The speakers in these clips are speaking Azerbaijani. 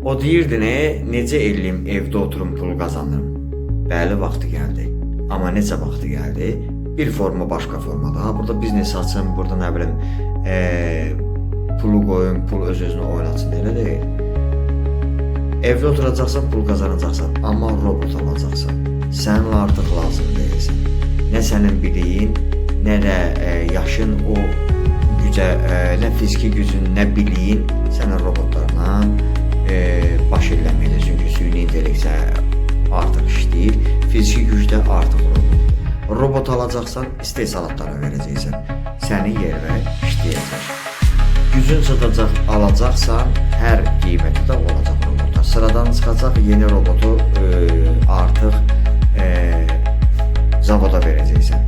O deyirdi necə eləyim evdə oturum pul qazanırım. Bəli, vaxtı gəldi. Amma necə vaxtı gəldi? Bir forma başqa formada. Burada biznes açın, burada nə bilim pulu qoyun, pul öz-özünü oynatsın, elə deyil. Evdə oturacaqsan, pul qazanacaqsan, amma robot alacaqsan. Sənin artıq lazım deyilsin. Nə sənin biliyin, nə də yaşın o gücə, nə fiziki gücün, nə biliyin sənin robotlarla baş eləməkdir. Çünki süni intellekt artıq işləyir, fiziki gücdə artıq robotdur. Robot alacaqsan, istehsalatlara verəcəksən. Səni yerə işləyəcək. Gücün çatacaq, alacaqsan, hər qiyməti də olacaq robotlar. Sıradan çıxacaq yeni robotu artıq zavoda verəcəksən.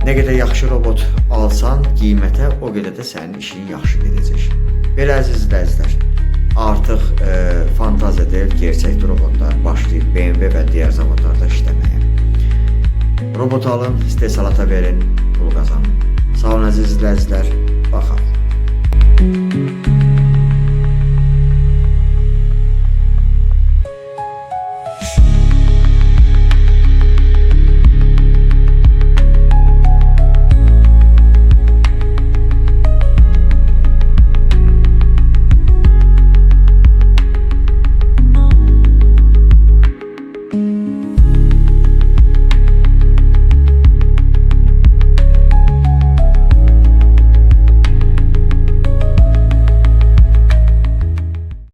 Nə qədər yaxşı robot alsan, qiymətə o qədər də sənin işin yaxşı gedəcək. Belə əziz izləyicilər, artıq fantaziya deyil, gerçəkdə robotlar başlayıb BMW və digər zavodlarda işləməyə. Robot alın, istehsalata verin, pul qazanın. Sağ olun əziz izləyicilər.